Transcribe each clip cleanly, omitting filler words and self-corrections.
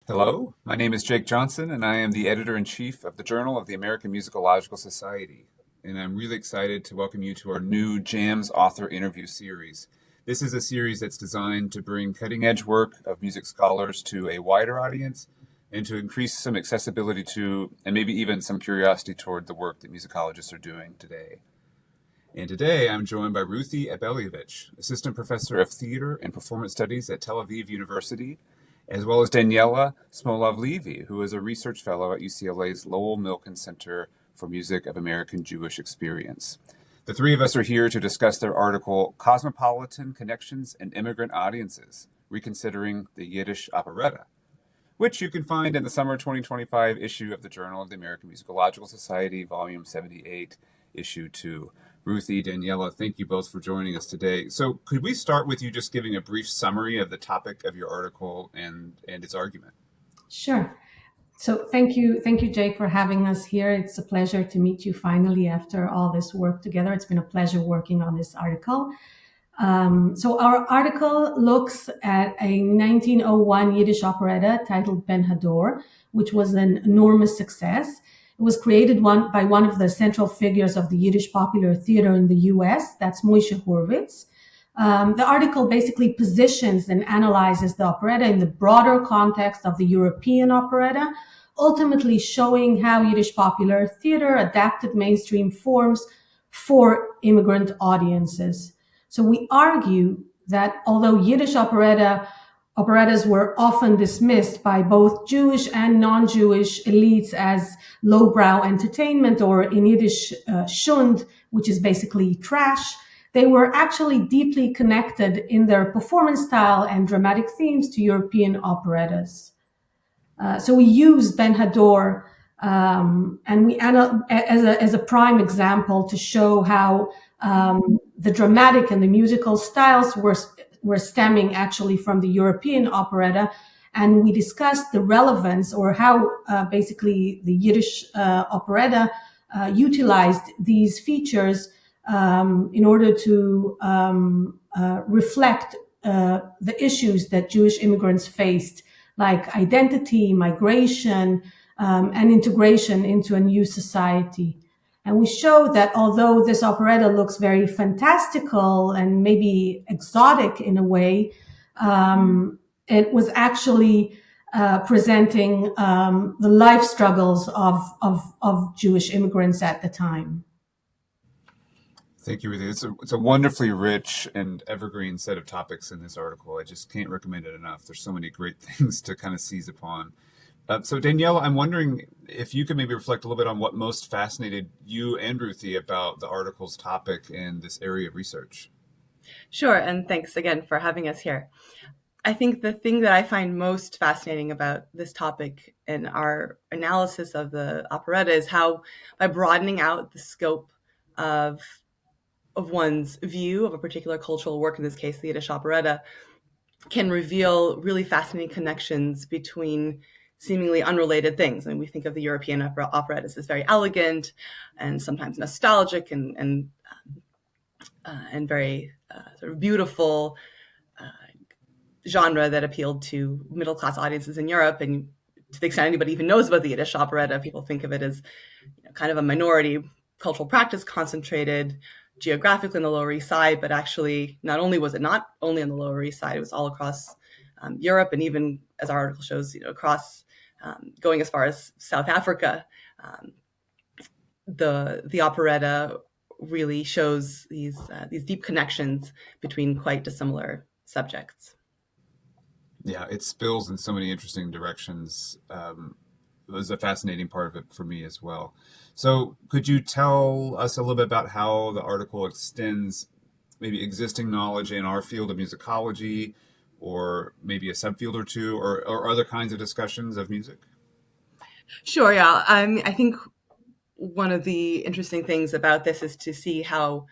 Hello, my name is Jake Johnson, and I am the editor-in-chief of the Journal of the American Musicological Society. And I'm really excited to welcome you to our new JAMS author interview series. This is a series that's designed to bring cutting-edge work of music scholars to a wider audience and to increase some accessibility to, and maybe even some curiosity toward the work that musicologists are doing today. And today I'm joined by Ruthie Abeliovich, Assistant Professor of Theater and Performance Studies at Tel Aviv University, as well as Daniela Smolov Levy, who is a research fellow at UCLA's Lowell Milken Center for Music of American Jewish Experience. The three of us are here to discuss their article, Cosmopolitan Connections and Immigrant Audiences, Reconsidering the Yiddish Operetta, which you can find in the summer 2025 issue of the Journal of the American Musicological Society, Volume 78, Issue 2. Ruthie, Daniela, thank you both for joining us today. So could we start with you just giving a brief summary of the topic of your article and its argument? Sure. So thank you, Jake, for having us here. It's a pleasure to meet you finally after all this work together. It's been a pleasure working on this article. So our article looks at a 1901 Yiddish operetta titled Ben Hador, which was an enormous success. It was created by one of the central figures of the Yiddish popular theater in the U.S., that's Moshe Horowitz. The article basically positions and analyzes the operetta in the broader context of the European operetta, ultimately showing how Yiddish popular theater adapted mainstream forms for immigrant audiences. So we argue that although Yiddish operettas were often dismissed by both Jewish and non-Jewish elites as lowbrow entertainment, or in Yiddish, shund, which is basically trash, they were actually deeply connected in their performance style and dramatic themes to European operettas. So we use Ben Hador and we as a prime example to show how the dramatic and the musical styles were stemming actually from the European operetta, and we discussed the relevance or how basically the Yiddish operetta utilized these features in order to reflect the issues that Jewish immigrants faced, like identity, migration, and integration into a new society. And we show that although this operetta looks very fantastical and maybe exotic in a way, it was actually presenting the life struggles of Jewish immigrants at the time. Thank you, Ruthie. It's a wonderfully rich and evergreen set of topics in this article. I just can't recommend it enough. There's so many great things to kind of seize upon. So Danielle, I'm wondering if you could maybe reflect a little bit on what most fascinated you and Ruthie about the article's topic and this area of research. Sure, and thanks again for having us here. I think the thing that I find most fascinating about this topic and our analysis of the operetta is how, by broadening out the scope of one's view of a particular cultural work, in this case, the Yiddish operetta, can reveal really fascinating connections between seemingly unrelated things. I mean, we think of the European operettas as very elegant and sometimes nostalgic and very sort of beautiful genre that appealed to middle-class audiences in Europe. And to the extent anybody even knows about the Yiddish operetta, people think of it as kind of a minority cultural practice concentrated geographically on the Lower East Side, but actually not only was it not only on the Lower East Side, it was all across Europe, and even, as our article shows, across going as far as South Africa. The operetta really shows these deep connections between quite dissimilar subjects. Yeah, it spills in so many interesting directions. It was a fascinating part of it for me as well. So could you tell us a little bit about how the article extends maybe existing knowledge in our field of musicology, or maybe a subfield or two, or other kinds of discussions of music? Sure, yeah. I think one of the interesting things about this is to see how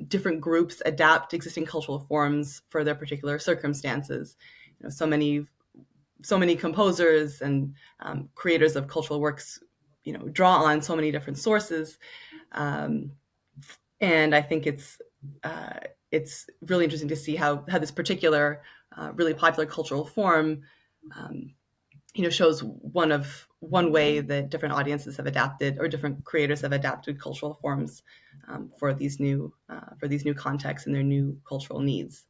different groups adapt existing cultural forms for their particular circumstances. So many composers and creators of cultural works, draw on so many different sources, and I think it's really interesting to see how this particular really popular cultural form shows one way that different audiences have adapted, or different creators have adapted cultural forms for these new contexts and their new cultural needs.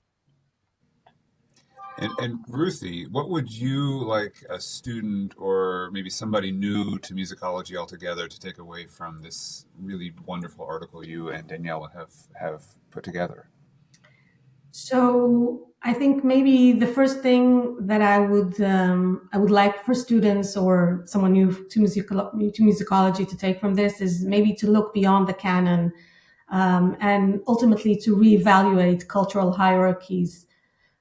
And Ruthie, what would you like a student or maybe somebody new to musicology altogether to take away from this really wonderful article you and Daniela have put together? So I think maybe the first thing that I would like for students or someone new to musicology to take from this is maybe to look beyond the canon, and ultimately to reevaluate cultural hierarchies.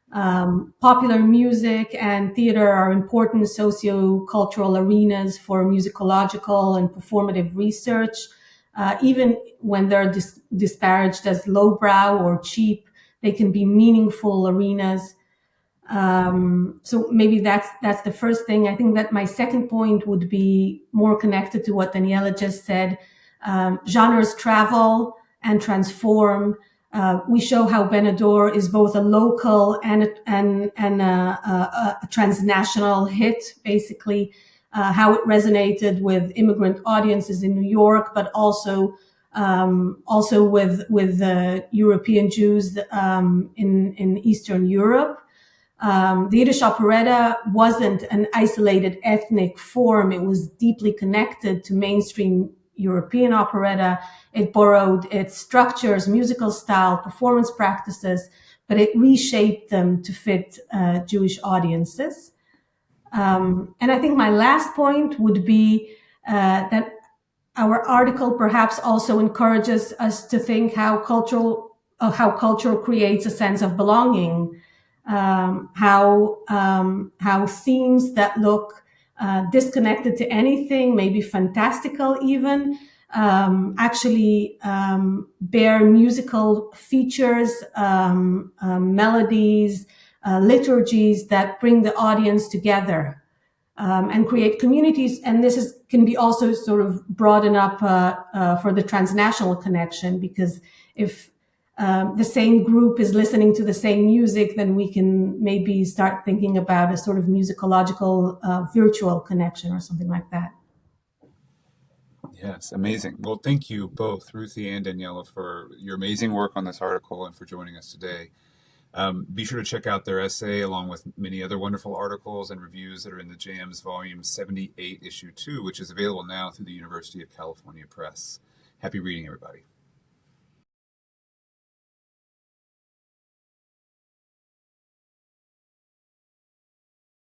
Popular music and theater are important socio-cultural arenas for musicological and performative research, even when they're disparaged as lowbrow or cheap. They can be meaningful arenas. So maybe that's the first thing. I think that my second point would be more connected to what Daniela just said. Genres travel and transform. We show how Benador is both a local and a transnational hit, basically. How it resonated with immigrant audiences in New York, but also with European Jews in Eastern Europe. The Yiddish operetta wasn't an isolated ethnic form. It was deeply connected to mainstream European operetta. It borrowed its structures, musical style, performance practices, but it reshaped them to fit Jewish audiences. And I think my last point would be that our article perhaps also encourages us to think how culture creates a sense of belonging, how themes that look disconnected to anything, maybe fantastical even, actually bear musical features, melodies, liturgies that bring the audience together. And create communities. And this can be also sort of broaden up for the transnational connection, because if the same group is listening to the same music, then we can maybe start thinking about a sort of musicological virtual connection or something like that. Yes, amazing. Well, thank you both, Ruthie and Daniela, for your amazing work on this article and for joining us today. Be sure to check out their essay along with many other wonderful articles and reviews that are in the JAMS Volume 78, Issue 2, which is available now through the University of California Press. Happy reading, everybody.